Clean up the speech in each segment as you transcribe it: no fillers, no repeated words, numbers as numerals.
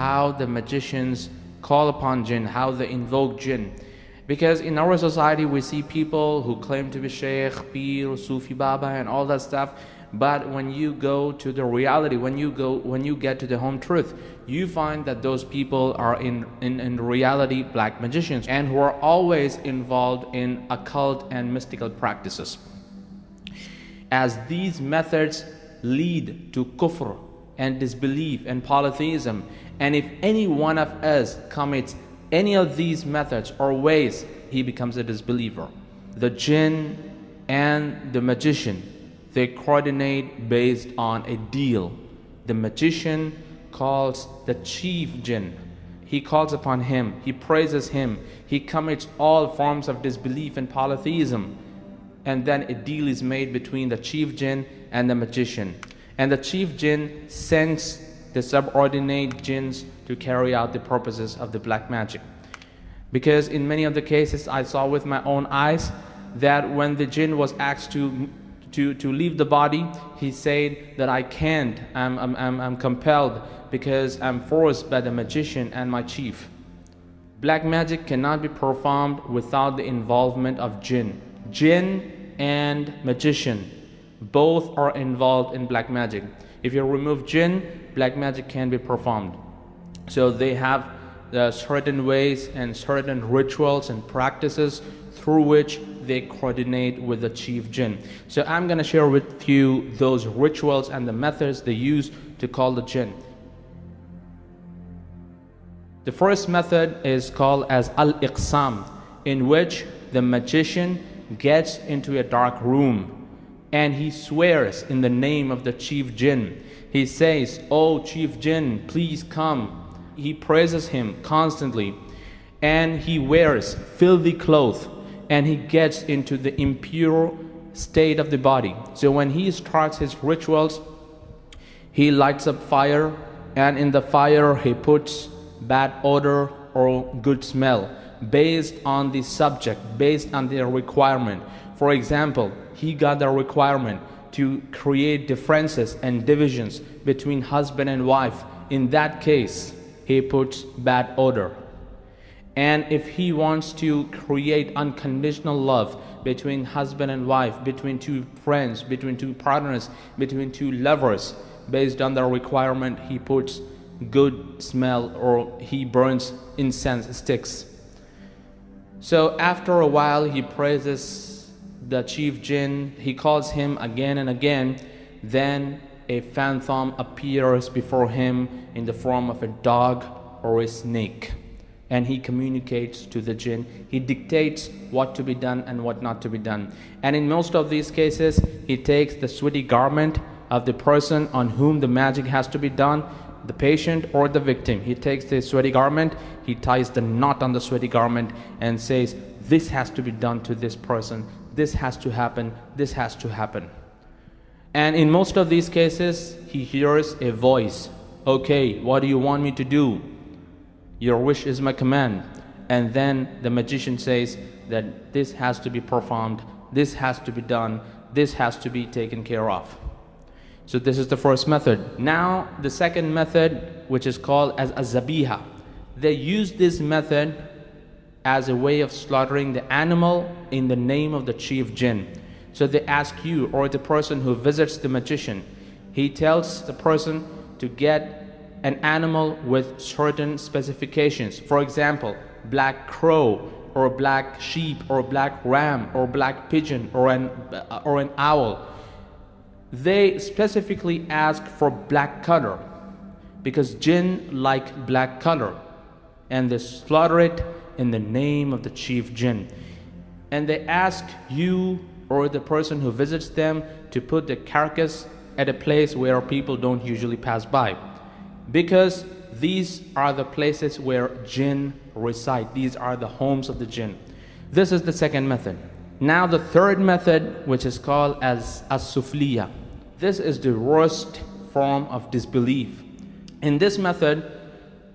how the magicians call upon jinn, how they invoke jinn. Because in our society we see people who claim to be Sheikh, Pir, Sufi Baba and all that stuff, but when you go to the reality, when you get to the home truth, you find that those people are in reality black magicians, and who are always involved in occult and mystical practices. As these methods lead to kufr and disbelief and polytheism, and if any one of us commits any of these methods or ways, he becomes a disbeliever. The jinn and the magician, they coordinate based on a deal. The magician calls the chief jinn. He calls upon him, he praises him, he commits all forms of disbelief and polytheism. And then a deal is made between the chief jinn and the magician. And the chief jinn sends the subordinate jinns to carry out the purposes of the black magic. Because in many of the cases I saw with my own eyes that when the jinn was asked to leave the body, he said that I can't, I'm compelled because I'm forced by the magician and my chief. Black magic cannot be performed without the involvement of jinn. Jinn and magician, both are involved in black magic. If you remove jinn, black magic can be performed. So they have certain ways and certain rituals and practices through which they coordinate with the chief jinn. So I'm going to share with you those rituals and the methods they use to call the jinn. The first method is called as al-iqsam, in which the magician gets into a dark room and he swears in the name of the chief jinn. He says, "Oh chief jinn, please come." He praises him constantly, and he wears filthy clothes, and he gets into the impure state of the body. So when he starts his rituals, he lights up fire, and in the fire he puts bad odor or good smell based on the subject, based on their requirement. For example, he got the requirement to create differences and divisions between husband and wife. In that case, he puts bad odor. And if he wants to create unconditional love between husband and wife, between two friends, between two partners, between two lovers, based on the requirement, he puts good smell, or he burns incense sticks. So after a while, he praises the chief jinn, he calls him again and again. Then a phantom appears before him in the form of a dog or a snake, and he communicates to the jinn. He dictates what to be done and what not to be done. And in most of these cases, he takes the sweaty garment of the person on whom the magic has to be done, the patient or the victim. He takes the sweaty garment, he ties the knot on the sweaty garment and says, "This has to be done to this person, this has to happen, this has to happen." And in most of these cases, he hears a voice. "Okay, what do you want me to do? Your wish is my command." And then the magician says that this has to be performed, this has to be done, this has to be taken care of. So this is the first method. Now the second method, which is called as a-zabiha. They use this method as a way of slaughtering the animal in the name of the chief jinn. So they ask you, or the person who visits the magician, he tells the person to get an animal with certain specifications. For example, black crow, or black sheep, or black ram, or black pigeon, or an owl. They specifically ask for black color because jinn like black color, and they slaughter it in the name of the chief jinn. And they ask you or the person who visits them to put the carcass at a place where people don't usually pass by, because these are the places where jinn reside. These are the homes of the jinn. This is the second method. Now the third method, which is called as as-sufliya. This is the worst form of disbelief. In this method,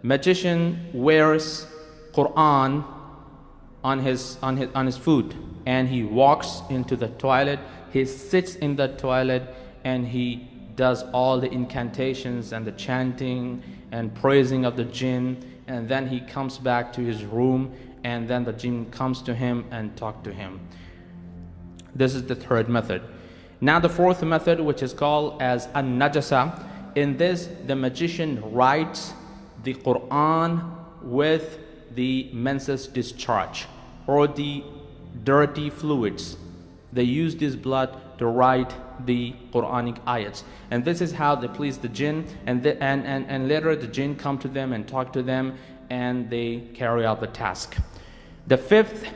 magician wears Quran on his foot, and he walks into the toilet, he sits in the toilet, and he does all the incantations and the chanting and praising of the jinn, and then he comes back to his room, and then the jinn comes to him and talk to him. This is the third method. Now the fourth method, which is called as an-najasa. In this, the magician writes the Quran with the menses discharge or the dirty fluids. They use this blood to write the Quranic ayats, and this is how they please the jinn, and later the jinn come to them and talk to them, and they carry out the task. The fifth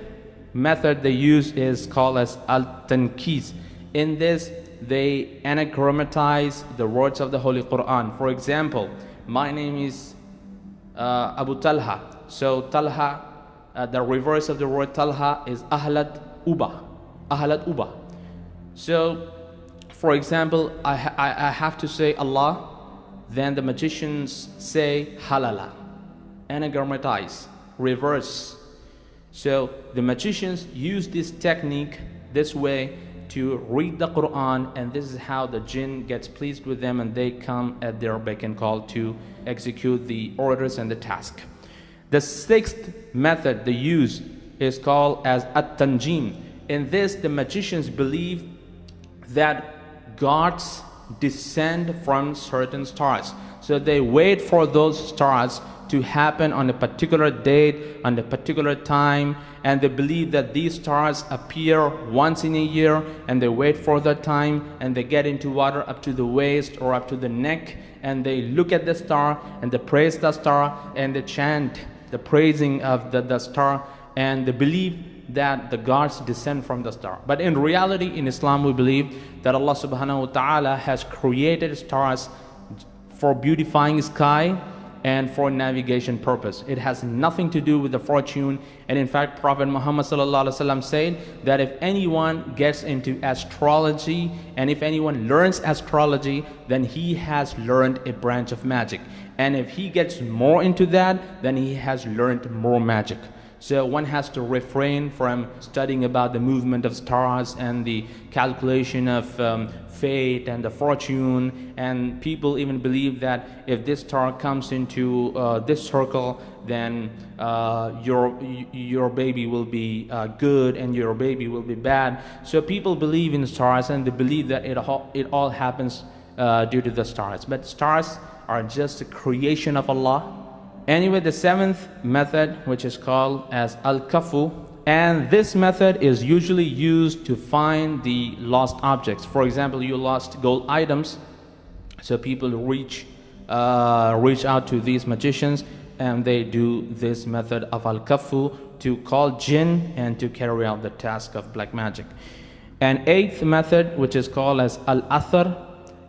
method they use is called as al-tanqis. In this, they anagrammatize the words of the Holy Quran. For example, my name is Abu Talha. So Talha, the reverse of the word Talha is Ahlat Uba. Ahlat Uba. So, for example, I have to say Allah, then the magicians say Halala. Anagrammatize, reverse. So the magicians use this technique, this way, to read the Quran, and this is how the jinn gets pleased with them, and they come at their beck and call to execute the orders and the task. The sixth method they use is called as at-tanjim. In this, the magicians believe that gods descend from certain stars. So they wait for those stars to happen on a particular date, on a particular time, and they believe that these stars appear once in a year, and they wait for that time, and they get into water up to the waist or up to the neck, and they look at the star and they praise the star, and they chant the praising of the star, and they believe that the gods descend from the star. But in reality, in Islam, we believe that Allah subhanahu wa ta'ala has created stars for beautifying sky and for navigation purpose. It has nothing to do with the fortune. And in fact, Prophet Muhammad sallallahu alaihi wasallam said that if anyone gets into astrology and if anyone learns astrology, then he has learned a branch of magic. And if he gets more into that, then he has learned more magic. So one has to refrain from studying about the movement of stars and the calculation of fate and the fortune. And people even believe that if this star comes into this circle, then your baby will be good and your baby will be bad. So people believe in stars, and they believe that it all happens due to the stars. But stars are just a creation of Allah. Anyway, the seventh method, which is called as al-kafu, and this method is usually used to find the lost objects. For example, you lost gold items, so people reach out to these magicians, and they do this method of al-kafu to call jinn and to carry out the task of black magic. And eighth method, which is called as al-athar.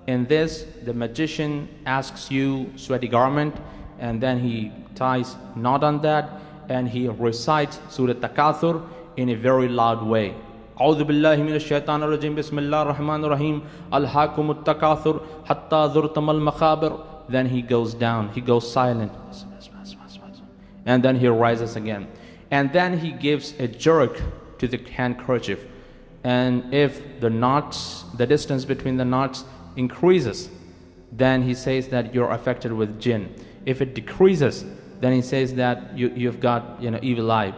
In this, the magician asks you sweaty garment, and then he ties knot on that, and he recites Surah Takathur in a very loud way. A'udhu billahi minash shaitanir rajim, bismillahir rahmanir rahim, alhaakumut takathur hatta zurtamal maqabir. Then he goes down, he goes silent, and then he rises again, and then he gives a jerk to the handkerchief, and if the knots, the distance between the knots increases, then he says that you're affected with jinn. If it decreases, then he says that you've got evil eye.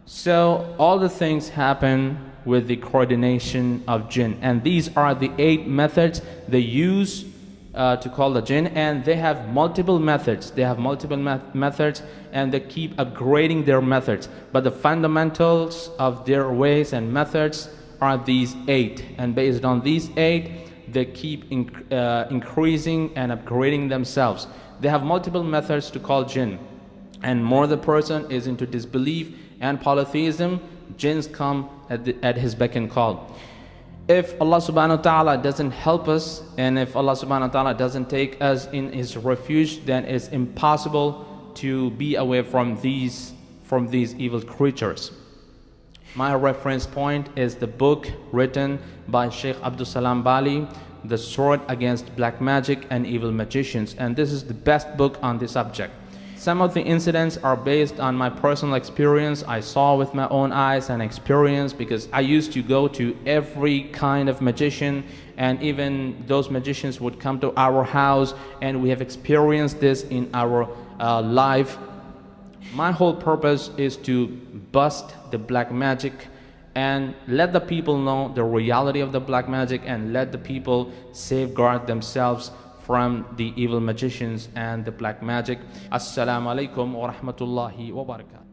So all the things happen with the coordination of jinn, and these are the 8 methods they use to call the jinn, and they have multiple methods. They have multiple methods, and they keep upgrading their methods. But the fundamentals of their ways and methods are these 8, and based on these 8, they keep increasing and upgrading themselves. They have multiple methods to call jinn, and more the person is into disbelief and polytheism, jinns come at his beck and call. If Allah subhanahu wa ta'ala doesn't help us, and if Allah subhanahu wa ta'ala doesn't take us in his refuge, then it's impossible to be away from these evil creatures. My reference point is the book written by Sheikh Abdul Salam Bali, The Sword Against Black Magic and Evil Magicians, and this is the best book on this subject. Some of the incidents are based on my personal experience. I saw with my own eyes and experience, because I used to go to every kind of magician, and even those magicians would come to our house, and we have experienced this in our life. My whole purpose is to bust the black magic and let the people know the reality of the black magic, and let the people safeguard themselves from the evil magicians and the black magic. Assalamu alaikum wa rahmatullahi wa barakatuh.